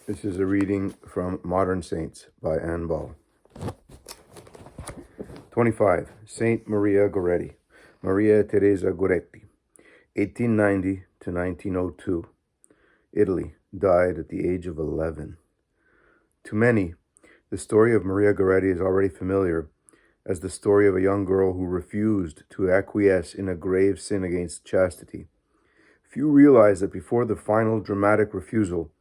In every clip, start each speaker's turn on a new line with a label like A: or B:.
A: This is a reading from Modern Saints by Anne Ball. 25. Saint Maria Goretti. Maria Teresa Goretti, 1890 to 1902. Italy. Died at the age of 11. To many, the story of Maria Goretti is already familiar as the story of a young girl who refused to acquiesce in a grave sin against chastity. Few realize that before the final dramatic refusal,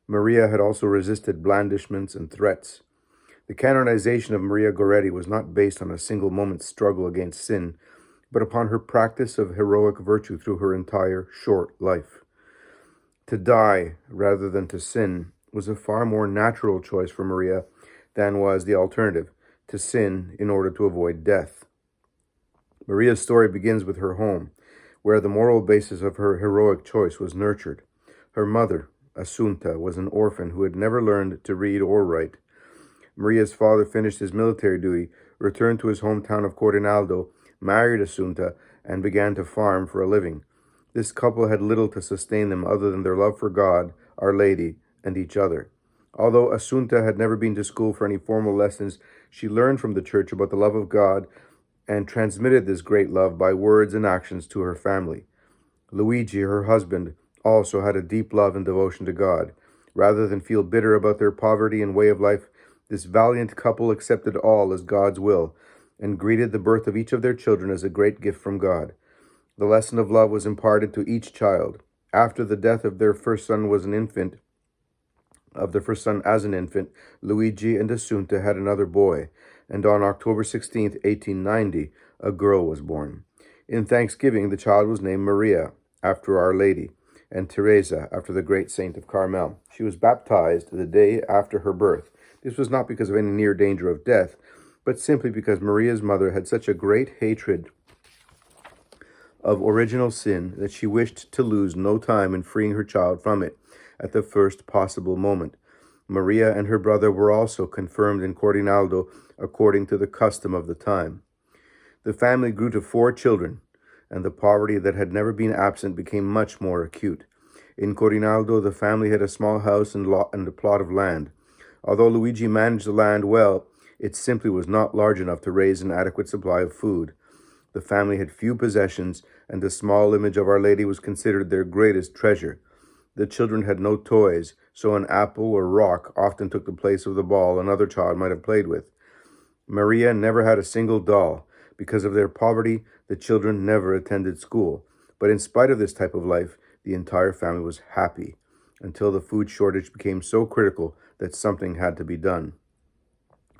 A: Maria had also resisted blandishments and threats. The canonization of Maria Goretti was not based on a single moment's struggle against sin, but upon her practice of heroic virtue through her entire short life. To die rather than to sin was a far more natural choice for Maria than was the alternative, to sin in order to avoid death. Maria's story begins with her home, where the moral basis of her heroic choice was nurtured. Her mother, Assunta, was an orphan who had never learned to read or write. Maria's father finished his military duty, returned to his hometown of Corinaldo, married Assunta, and began to farm for a living. This couple had little to sustain them other than their love for God, Our Lady, and each other. Although Assunta had never been to school for any formal lessons, she learned from the church about the love of God and transmitted this great love by words and actions to her family. Luigi, her husband, also had a deep love and devotion to God. Rather than feel bitter about their poverty and way of life, this valiant couple accepted all as God's will and greeted the birth of each of their children as a great gift from God. The lesson of love was imparted to each child. After the death of their first son as an infant, Luigi and Assunta had another boy, and on October 16, 1890, a girl was born. In Thanksgiving, the child was named Maria, after Our Lady, and Teresa, after the great saint of Carmel. She was baptized the day after her birth. This was not because of any near danger of death, but simply because Maria's mother had such a great hatred of original sin that she wished to lose no time in freeing her child from it at the first possible moment. Maria and her brother were also confirmed in Corinaldo according to the custom of the time. The family grew to 4 children, and the poverty that had never been absent became much more acute. In Corinaldo, the family had a small house and a plot of land. Although Luigi managed the land well, it simply was not large enough to raise an adequate supply of food. The family had few possessions, and the small image of Our Lady was considered their greatest treasure. The children had no toys, so an apple or rock often took the place of the ball another child might have played with. Maria never had a single doll. Because of their poverty, the children never attended school. But in spite of this type of life, the entire family was happy, until the food shortage became so critical that something had to be done.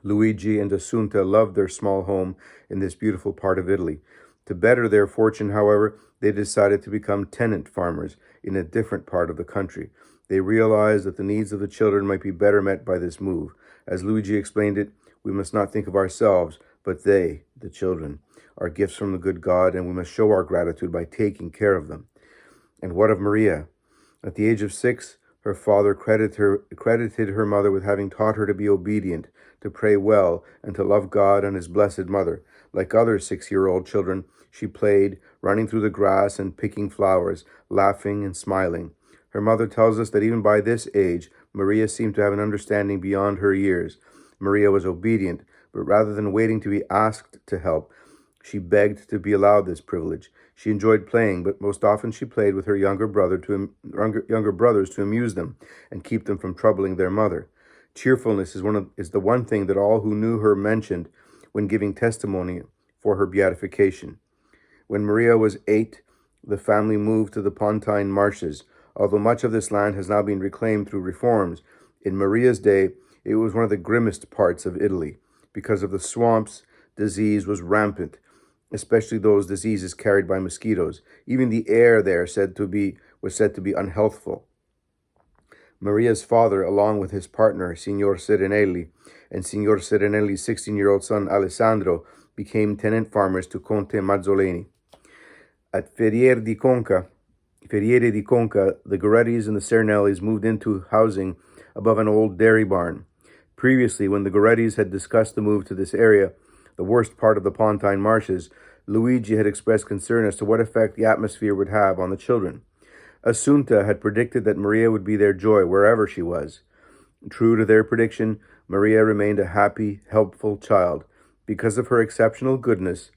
A: Luigi and Assunta loved their small home in this beautiful part of Italy. To better their fortune, however, they decided to become tenant farmers in a different part of the country. They realized that the needs of the children might be better met by this move. As Luigi explained it, we must not think of ourselves, but they, the children, are gifts from the good God, and we must show our gratitude by taking care of them. And what of Maria? At the age of 6, her father credited her mother with having taught her to be obedient, to pray well, and to love God and His Blessed Mother. Like other 6-year-old children, she played, running through the grass and picking flowers, laughing and smiling. Her mother tells us that even by this age, Maria seemed to have an understanding beyond her years. Maria was obedient, but rather than waiting to be asked to help, she begged to be allowed this privilege. She enjoyed playing, but most often she played with her younger brothers to amuse them and keep them from troubling their mother. Cheerfulness is the one thing that all who knew her mentioned when giving testimony for her beatification. When Maria was 8, the family moved to the Pontine Marshes. Although much of this land has now been reclaimed through reforms, in Maria's day, it was one of the grimmest parts of Italy. Because of the swamps, disease was rampant, especially those diseases carried by mosquitoes. Even the air there was said to be unhealthful. Maria's father, along with his partner, Signor Serenelli, and Signor Serenelli's 16-year-old son, Alessandro, became tenant farmers to Conte Mazzoleni. At Ferriere di Conca, the Gorettis and the Serenellis moved into housing above an old dairy barn. Previously, when the Gorettis had discussed the move to this area, the worst part of the Pontine Marshes, Luigi had expressed concern as to what effect the atmosphere would have on the children. Assunta had predicted that Maria would be their joy wherever she was. True to their prediction, Maria remained a happy, helpful child. Because of her exceptional goodness,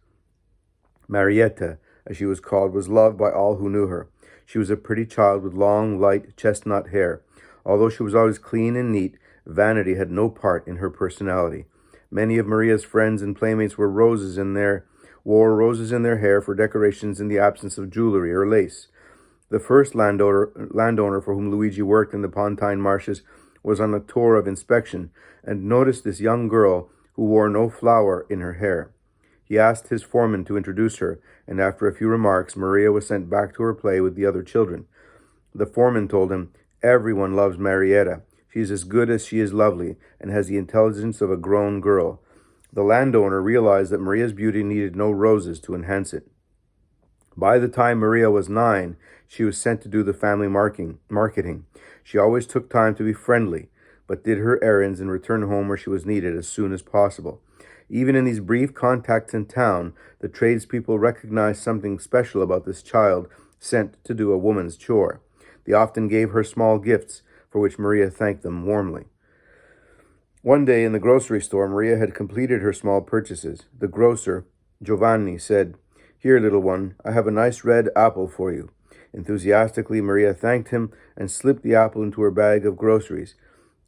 A: Marietta, as she was called, was loved by all who knew her. She was a pretty child with long, light chestnut hair. Although she was always clean and neat, vanity had no part in her personality. Many of Maria's friends and playmates wore roses in their hair for decorations in the absence of jewelry or lace. The first landowner for whom Luigi worked in the Pontine Marshes was on a tour of inspection and noticed this young girl who wore no flower in her hair. He asked his foreman to introduce her, and after a few remarks, Maria was sent back to her play with the other children. The foreman told him, "Everyone loves Marietta. She is as good as she is lovely, and has the intelligence of a grown girl." The landowner realized that Maria's beauty needed no roses to enhance it. By the time Maria was 9, she was sent to do the family marketing. She always took time to be friendly, but did her errands and returned home where she was needed as soon as possible. Even in these brief contacts in town, the tradespeople recognized something special about this child sent to do a woman's chore. They often gave her small gifts, for which Maria thanked them warmly. One day in the grocery store, Maria had completed her small purchases. The grocer, Giovanni, said, "Here, little one, I have a nice red apple for you." Enthusiastically, Maria thanked him and slipped the apple into her bag of groceries.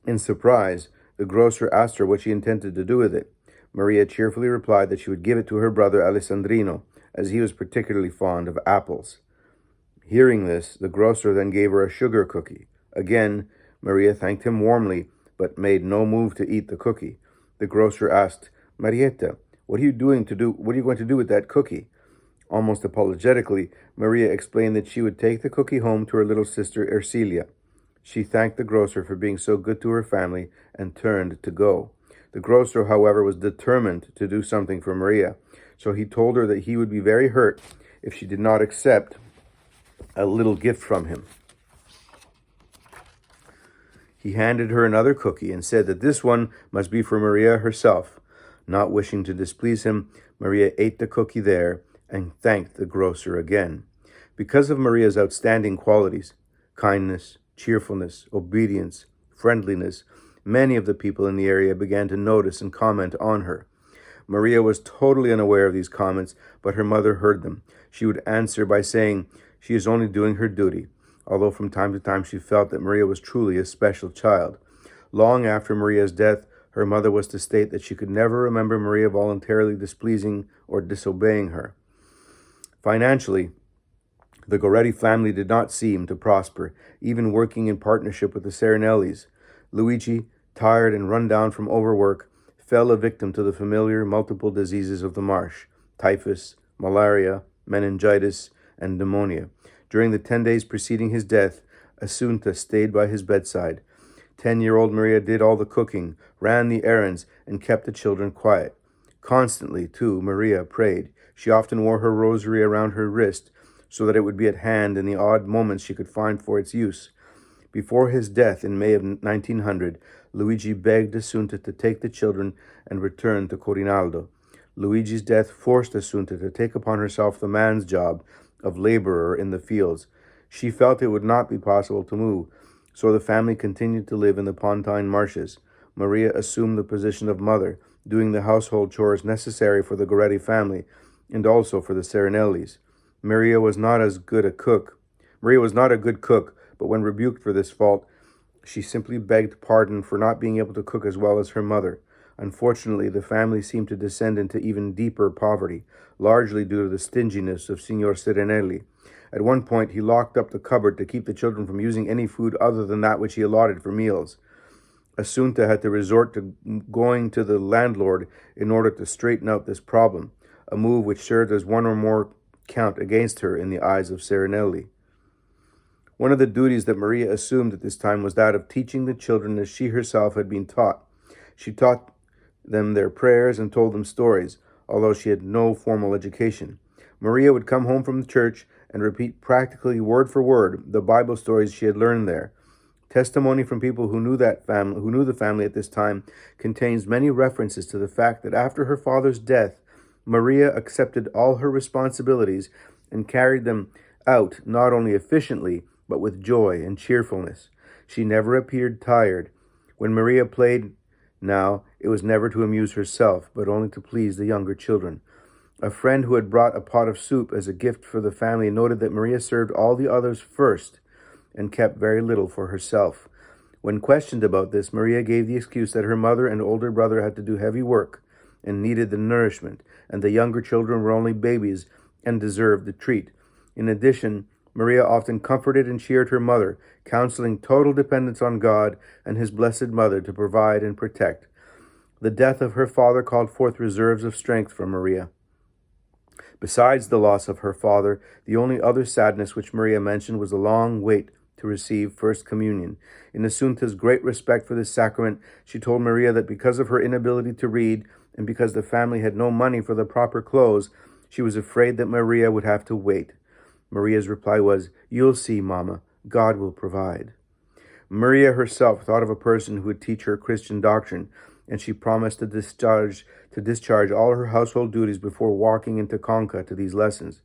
A: In surprise, the grocer asked her what she intended to do with it. Maria cheerfully replied that she would give it to her brother Alessandrino, as he was particularly fond of apples. Hearing this, the grocer then gave her a sugar cookie. Again, Maria thanked him warmly, but made no move to eat the cookie. The grocer asked, "Marietta, what are you going to do with that cookie?" Almost apologetically, Maria explained that she would take the cookie home to her little sister Ercilia. She thanked the grocer for being so good to her family and turned to go. The grocer, however, was determined to do something for Maria, so he told her that he would be very hurt if she did not accept a little gift from him. He handed her another cookie and said that this one must be for Maria herself. Not wishing to displease him, Maria ate the cookie there and thanked the grocer again. Because of Maria's outstanding qualities, kindness, cheerfulness, obedience, friendliness, many of the people in the area began to notice and comment on her. Maria was totally unaware of these comments, but her mother heard them. She would answer by saying she is only doing her duty, although from time to time she felt that Maria was truly a special child. Long after Maria's death, her mother was to state that she could never remember Maria voluntarily displeasing or disobeying her. Financially, the Goretti family did not seem to prosper, even working in partnership with the Serenellis. Luigi, tired and run down from overwork, fell a victim to the familiar multiple diseases of the marsh: typhus, malaria, meningitis, and pneumonia. During the 10 days preceding his death, Assunta stayed by his bedside. 10-year-old Maria did all the cooking, ran the errands, and kept the children quiet. Constantly, too, Maria prayed. She often wore her rosary around her wrist so that it would be at hand in the odd moments she could find for its use. Before his death in May of 1900, Luigi begged Assunta to take the children and return to Corinaldo. Luigi's death forced Assunta to take upon herself the man's job of laborer in the fields. She felt it would not be possible to move, so the family continued to live in the Pontine Marshes. Maria assumed the position of mother, doing the household chores necessary for the Goretti family and also for the Serenellis. Maria was not a good cook, but when rebuked for this fault, she simply begged pardon for not being able to cook as well as her mother. Unfortunately, the family seemed to descend into even deeper poverty, largely due to the stinginess of Signor Serenelli. At one point, he locked up the cupboard to keep the children from using any food other than that which he allotted for meals. Assunta had to resort to going to the landlord in order to straighten out this problem, a move which served as one or more count against her in the eyes of Serenelli. One of the duties that Maria assumed at this time was that of teaching the children as she herself had been taught. She taught them their prayers and told them stories, although she had no formal education. Maria would come home from the church and repeat practically word for word the Bible stories she had learned there. Testimony from people who knew the family at this time contains many references to the fact that after her father's death, Maria accepted all her responsibilities and carried them out not only efficiently, but with joy and cheerfulness. She never appeared tired. When Maria played now, it was never to amuse herself, but only to please the younger children. A friend who had brought a pot of soup as a gift for the family noted that Maria served all the others first and kept very little for herself. When questioned about this, Maria gave the excuse that her mother and older brother had to do heavy work and needed the nourishment, and the younger children were only babies and deserved the treat. In addition, Maria often comforted and cheered her mother, counseling total dependence on God and His Blessed Mother to provide and protect. The death of her father called forth reserves of strength from Maria. Besides the loss of her father, the only other sadness which Maria mentioned was the long wait to receive First Communion. In Assunta's great respect for this sacrament, she told Maria that because of her inability to read and because the family had no money for the proper clothes, she was afraid that Maria would have to wait. Maria's reply was, "You'll see, Mama. God will provide." Maria herself thought of a person who would teach her Christian doctrine, and she promised to discharge all her household duties before walking into Conca to these lessons.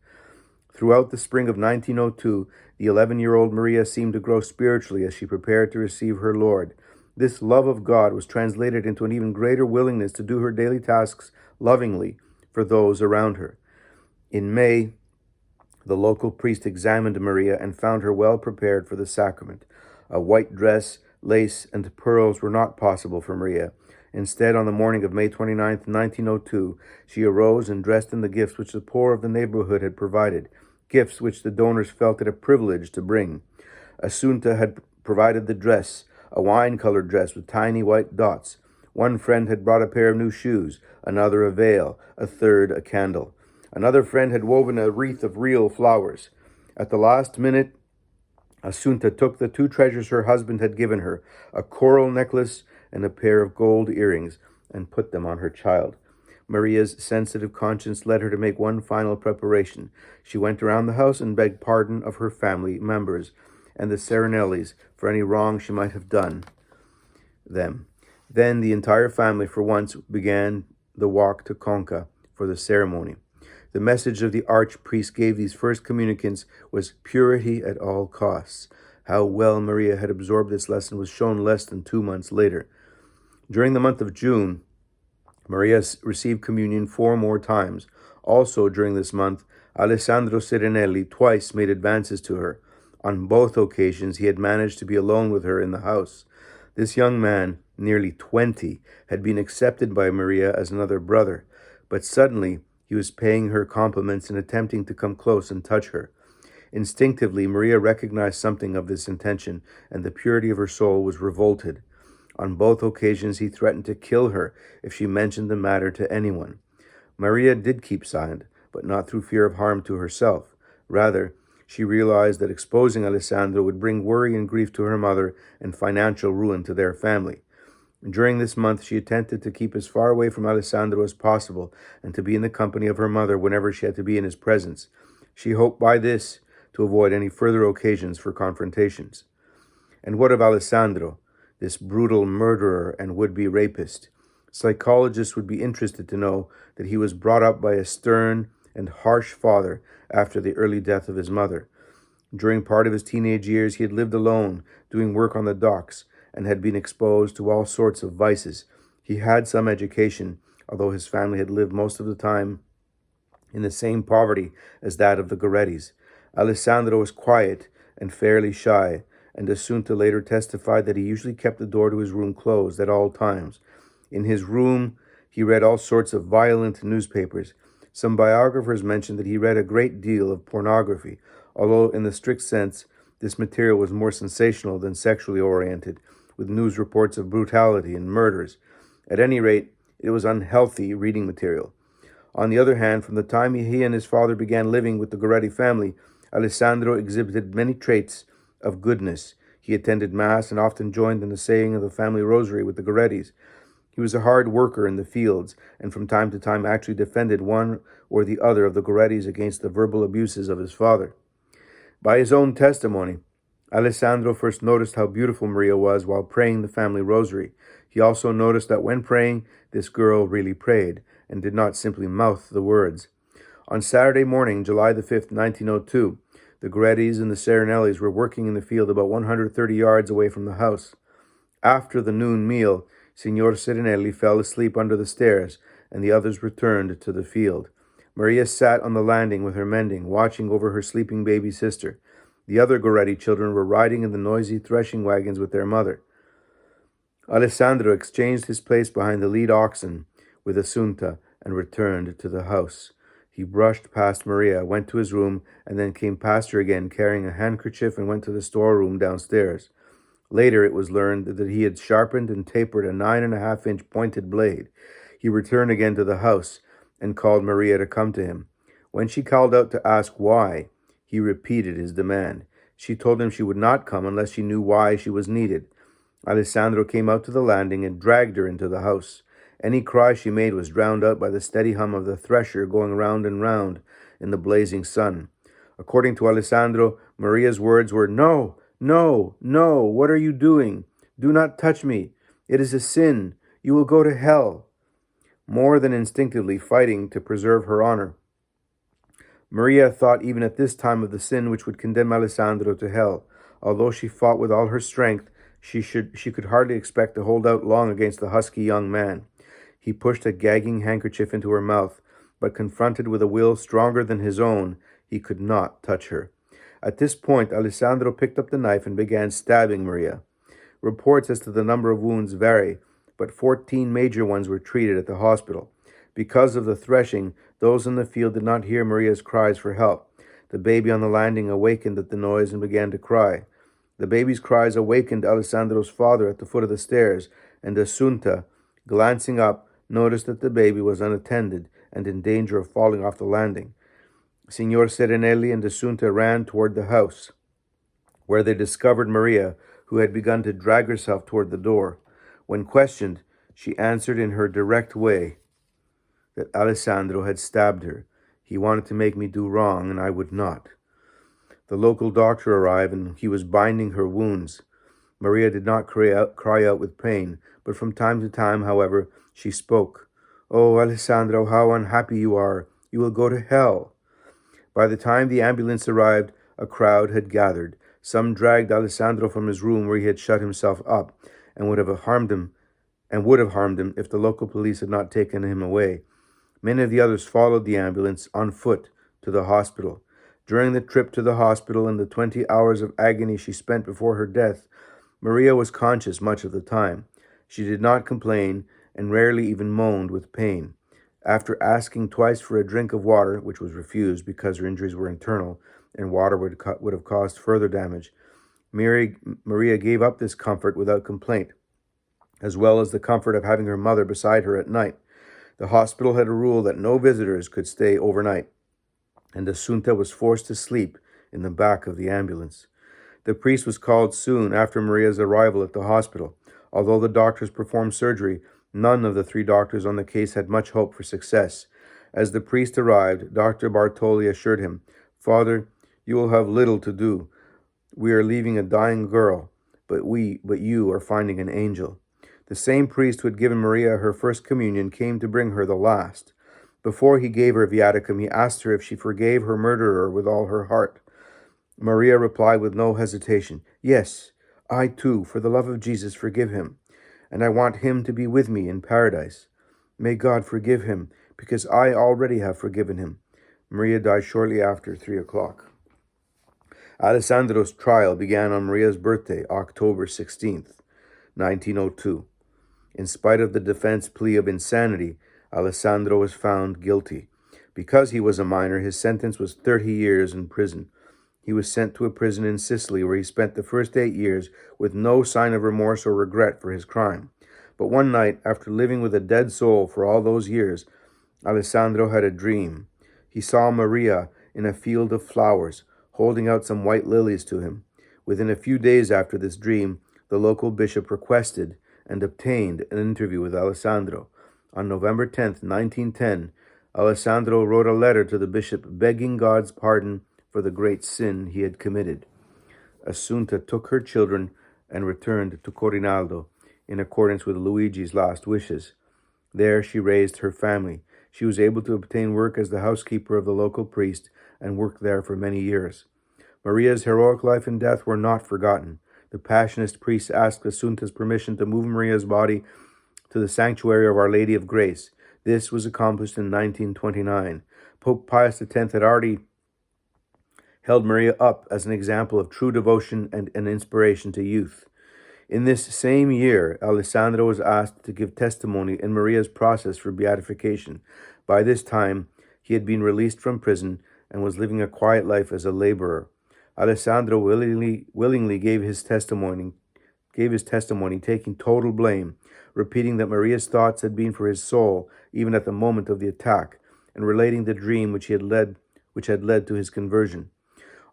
A: Throughout the spring of 1902, the 11-year-old Maria seemed to grow spiritually as she prepared to receive her Lord. This love of God was translated into an even greater willingness to do her daily tasks lovingly for those around her. In May, the local priest examined Maria and found her well prepared for the sacrament. A white dress, lace, and pearls were not possible for Maria. Instead, on the morning of May 29, 1902, she arose and dressed in the gifts which the poor of the neighborhood had provided, gifts which the donors felt it a privilege to bring. Assunta had provided the dress, a wine-colored dress with tiny white dots. One friend had brought a pair of new shoes, another a veil, a third a candle. Another friend had woven a wreath of real flowers. At the last minute, Assunta took the two treasures her husband had given her, a coral necklace and a pair of gold earrings, and put them on her child. Maria's sensitive conscience led her to make one final preparation. She went around the house and begged pardon of her family members and the Serenellis for any wrong she might have done them. Then the entire family for once began the walk to Conca for the ceremony. The message of the archpriest gave these first communicants was purity at all costs. How well Maria had absorbed this lesson was shown less than 2 months later. During the month of June, Maria received communion 4 more times. Also during this month, Alessandro Serenelli twice made advances to her. On both occasions, he had managed to be alone with her in the house. This young man, nearly 20, had been accepted by Maria as another brother, but suddenly he was paying her compliments and attempting to come close and touch her. Instinctively, Maria recognized something of this intention, and the purity of her soul was revolted. On both occasions, he threatened to kill her if she mentioned the matter to anyone. Maria did keep silent, but not through fear of harm to herself. Rather, she realized that exposing Alessandro would bring worry and grief to her mother and financial ruin to their family. During this month, she attempted to keep as far away from Alessandro as possible and to be in the company of her mother whenever she had to be in his presence. She hoped by this to avoid any further occasions for confrontations. And what of Alessandro, this brutal murderer and would-be rapist? Psychologists would be interested to know that he was brought up by a stern and harsh father after the early death of his mother. During part of his teenage years, he had lived alone, doing work on the docks, and had been exposed to all sorts of vices. He had some education, although his family had lived most of the time in the same poverty as that of the Gorettis. Alessandro was quiet and fairly shy, and Assunta later testified that he usually kept the door to his room closed at all times. In his room, he read all sorts of violent newspapers. Some biographers mentioned that he read a great deal of pornography, although in the strict sense, this material was more sensational than sexually oriented, with news reports of brutality and murders. At any rate, it was unhealthy reading material. On the other hand, from the time he and his father began living with the Goretti family, Alessandro exhibited many traits of goodness. He attended Mass and often joined in the saying of the family rosary with the Gorettis. He was a hard worker in the fields, and from time to time actually defended one or the other of the Gorettis against the verbal abuses of his father. By his own testimony, Alessandro first noticed how beautiful Maria was while praying the family rosary. He also noticed that when praying, this girl really prayed, and did not simply mouth the words. On Saturday morning, July the 5th, 1902, the Gorettis and the Serenellis were working in the field about 130 yards away from the house. After the noon meal, Signor Serenelli fell asleep under the stairs, and the others returned to the field. Maria sat on the landing with her mending, watching over her sleeping baby sister. The other Goretti children were riding in the noisy threshing wagons with their mother. Alessandro exchanged his place behind the lead oxen with Assunta and returned to the house. He brushed past Maria, went to his room, and then came past her again, carrying a handkerchief, and went to the storeroom downstairs. Later, it was learned that he had sharpened and tapered a 9.5-inch pointed blade. He returned again to the house and called Maria to come to him. When she called out to ask why, he repeated his demand. She told him she would not come unless she knew why she was needed. Alessandro came out to the landing and dragged her into the house. Any cry she made was drowned out by the steady hum of the thresher going round and round in the blazing sun. According to Alessandro, Maria's words were, "No, no, no, what are you doing? Do not touch me. It is a sin. You will go to hell." More than instinctively fighting to preserve her honor, Maria thought even at this time of the sin which would condemn Alessandro to hell. Although she fought with all her strength, she could hardly expect to hold out long against the husky young man. He pushed a gagging handkerchief into her mouth, but confronted with a will stronger than his own, he could not touch her. At this point, Alessandro picked up the knife and began stabbing Maria. Reports as to the number of wounds vary, but 14 major ones were treated at the hospital. Because of the threshing, those in the field did not hear Maria's cries for help. The baby on the landing awakened at the noise and began to cry. The baby's cries awakened Alessandro's father at the foot of the stairs, and Assunta, glancing up, noticed that the baby was unattended and in danger of falling off the landing. Signor Serenelli and Assunta ran toward the house, where they discovered Maria, who had begun to drag herself toward the door. When questioned, she answered in her direct way that Alessandro had stabbed her. He wanted to make me do wrong, and I would not. The local doctor arrived, and he was binding her wounds. Maria did not cry out with pain, but from time to time, however, she spoke. "Oh, Alessandro, how unhappy you are. You will go to hell." By the time the ambulance arrived, a crowd had gathered. Some dragged Alessandro from his room where he had shut himself up, and would have harmed him if the local police had not taken him away. Many of the others followed the ambulance on foot to the hospital. During the trip to the hospital and the 20 hours of agony she spent before her death, Maria was conscious much of the time. She did not complain and rarely even moaned with pain. After asking twice for a drink of water, which was refused because her injuries were internal and water would have caused further damage, Maria gave up this comfort without complaint, as well as the comfort of having her mother beside her at night. The hospital had a rule that no visitors could stay overnight, and Assunta was forced to sleep in the back of the ambulance. The priest was called soon after Maria's arrival at the hospital. Although the doctors performed surgery, none of the 3 doctors on the case had much hope for success. As the priest arrived, Dr. Bartoli assured him, "Father, you will have little to do. We are leaving a dying girl, but you are finding an angel." The same priest who had given Maria her first communion came to bring her the last. Before he gave her viaticum, he asked her if she forgave her murderer with all her heart. Maria replied with no hesitation, "Yes, I too, for the love of Jesus, forgive him, and I want him to be with me in paradise. May God forgive him, because I already have forgiven him." Maria died shortly after 3 o'clock. Alessandro's trial began on Maria's birthday, October 16th, 1902. In spite of the defense plea of insanity, Alessandro was found guilty. Because he was a minor, his sentence was 30 years in prison. He was sent to a prison in Sicily where he spent the first 8 years with no sign of remorse or regret for his crime. But one night, after living with a dead soul for all those years, Alessandro had a dream. He saw Maria in a field of flowers, holding out some white lilies to him. Within a few days after this dream, the local bishop requested and obtained an interview with Alessandro. On November 10th, 1910, Alessandro wrote a letter to the bishop begging God's pardon for the great sin he had committed. Assunta took her children and returned to Corinaldo in accordance with Luigi's last wishes. There she raised her family. She was able to obtain work as the housekeeper of the local priest and worked there for many years. Maria's heroic life and death were not forgotten. the Passionist priests asked Assunta's permission to move Maria's body to the sanctuary of Our Lady of Grace. This was accomplished in 1929. Pope Pius X had already held Maria up as an example of true devotion and an inspiration to youth. In this same year, Alessandro was asked to give testimony in Maria's process for beatification. By this time, he had been released from prison and was living a quiet life as a laborer. Alessandro willingly gave his testimony, taking total blame, repeating that Maria's thoughts had been for his soul, even at the moment of the attack, and relating the dream which had led to his conversion.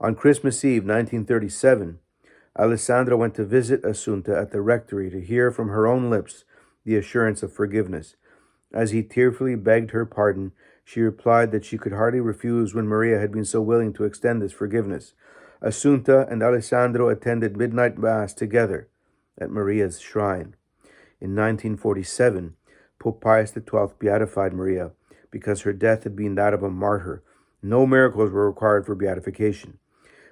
A: On Christmas Eve, 1937, Alessandro went to visit Assunta at the rectory to hear from her own lips the assurance of forgiveness. As he tearfully begged her pardon, she replied that she could hardly refuse when Maria had been so willing to extend this forgiveness. Assunta and Alessandro attended midnight mass together at Maria's shrine. In 1947, Pope Pius XII beatified Maria because her death had been that of a martyr. No miracles were required for beatification.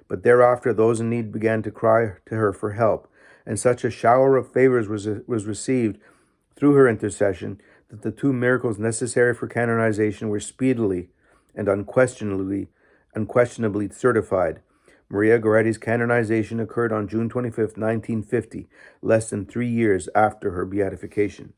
A: But thereafter those in need began to cry to her for help, and such a shower of favors was received through her intercession that the two miracles necessary for canonization were speedily and unquestionably certified. Maria Goretti's canonization occurred on June 25, 1950, less than 3 years after her beatification.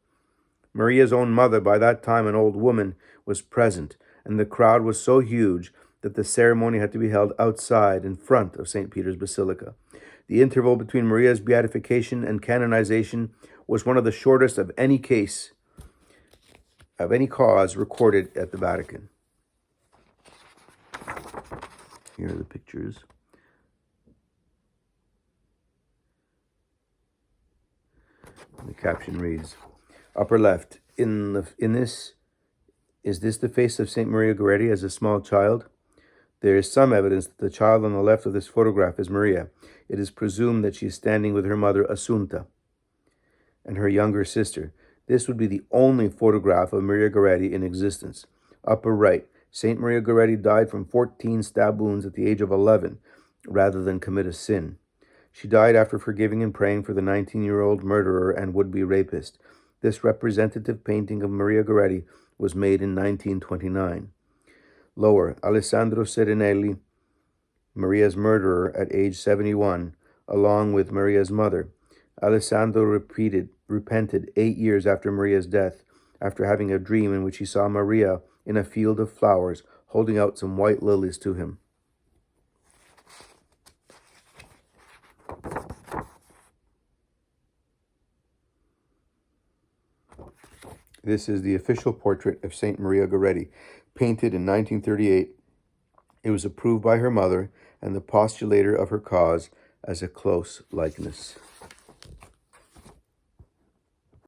A: Maria's own mother, by that time an old woman, was present, and the crowd was so huge that the ceremony had to be held outside in front of St. Peter's Basilica. The interval between Maria's beatification and canonization was one of the shortest of any cause recorded at the Vatican. Here are the pictures. The caption reads, upper left, is this the face of St. Maria Goretti as a small child? There is some evidence that the child on the left of this photograph is Maria. It is presumed that she is standing with her mother Assunta and her younger sister. This would be the only photograph of Maria Goretti in existence. Upper right, St. Maria Goretti died from 14 stab wounds at the age of 11, rather than commit a sin. She died after forgiving and praying for the 19-year-old murderer and would-be rapist. This representative painting of Maria Goretti was made in 1929. Lower, Alessandro Serenelli, Maria's murderer at age 71, along with Maria's mother. Alessandro repented 8 years after Maria's death, after having a dream in which he saw Maria in a field of flowers, holding out some white lilies to him. This is the official portrait of St. Maria Goretti, painted in 1938. It was approved by her mother and the postulator of her cause as a close likeness.